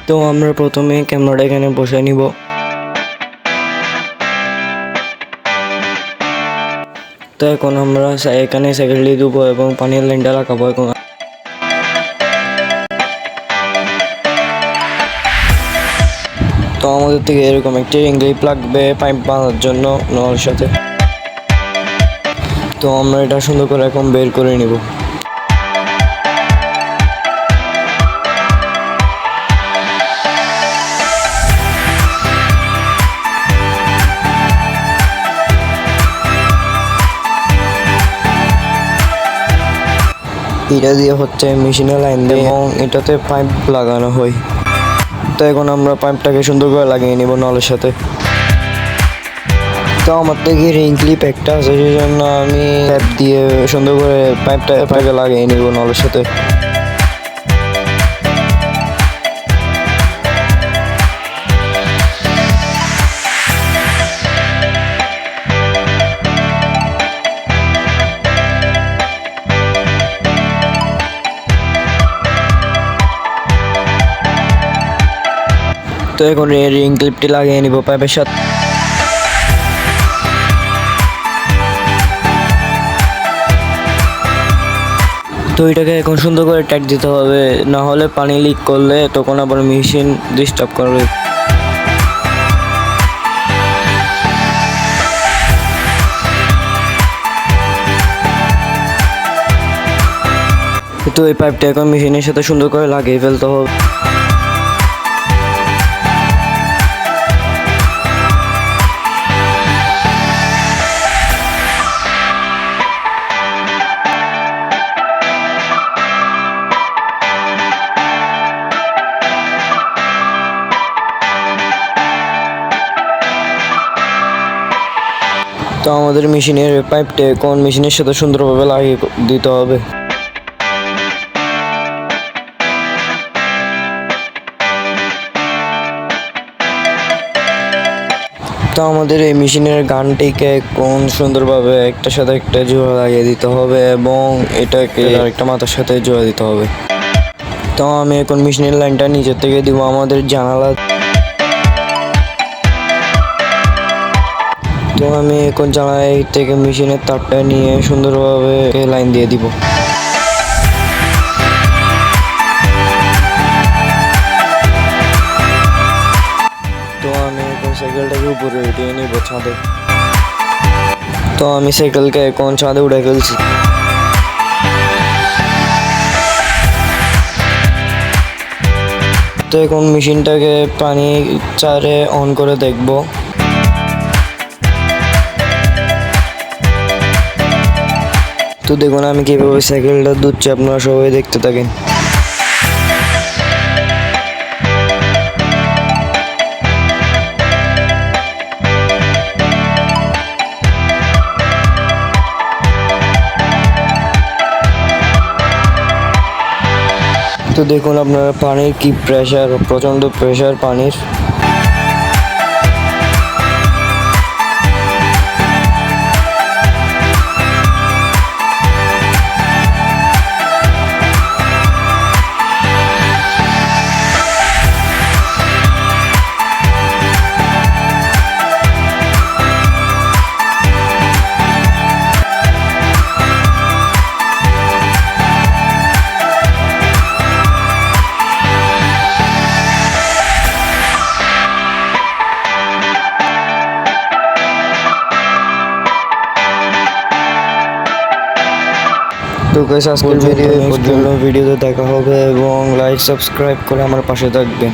তো আমরা প্রথমে ক্যামেরাটা এখানে বসে নিব। তো এখন আমরা এখানে সাইকেল দিয়ে দেবো এবং পানির লাইনটা লাগাবো। এখন তো আমাদের থেকে এরকম একটি রিং ক্লিপ লাগবে পাইপ বাঁধার জন্য নলের সাথে। তো আমরা এটা সুন্দর করে এখন বের করে নিব। এটা দিয়ে হচ্ছে মেশিনে লাইন দিয়ে এবং এটাতে পাইপ লাগানো হয়। তো এখন আমরা পাইপটাকে সুন্দর করে লাগিয়ে নিব নলের সাথে। তো আমার থেকে রিং ক্লিপ একটা আছে, সেই জন্য আমি ট্যাপ দিয়ে সুন্দর করে পাইপে লাগিয়ে নিব নলের সাথে। তো এখন এই রিং ক্লিপটি লাগিয়ে নিব পাইপের সাথে। তো এটাকে এখন সুন্দর করে টাইট দিতে হবে, না হলে পানি লিক করলে তখন আবার মেশিন ডিস্টার্ব করবে। তো এই পাইপটা এখন মেশিনের সাথে সুন্দর করে লাগিয়ে ফেলতে হবে। তো আমাদের মেশিনের পাইপটা এখন মেশিনের সাথে সুন্দরভাবে লাগিয়ে দিতে হবে। তো আমাদের এই মেশিনের গানটিকে কোন সুন্দরভাবে একটার সাথে একটা জোড়া লাগিয়ে দিতে হবে এবং এটাকে আরেকটা মাথার সাথে জোড়া দিতে হবে। তো আমি এখন মেশিনের লাইনটা নিচের থেকে দিব আমাদের জানালা। তো আমি এখন জানালা থেকে মেশিনের তারটা নিয়ে সুন্দরভাবে লাইন দিয়ে দিব। তো আমি এখন সাইকেলটাকে উপরে উঠিয়ে নিব ছাদে। তো আমি সাইকেলকে এখন ছাদে উঠে ফেলছি। তো এখন মেশিনটাকে পানি চারে অন করে দেখব। তো দেখুন আমি কীভাবে সাইকেলটা দুধছি, আপনারা সবাই দেখতে থাকেন। তো দেখুন আপনারা পানির কি প্রেশার, প্রচণ্ড প্রেশার পানির। তো গাইস আজকের ভিডিওতে দেখা হবে এবং লাইক সাবস্ক্রাইব করে আমার পাশে থাকবেন।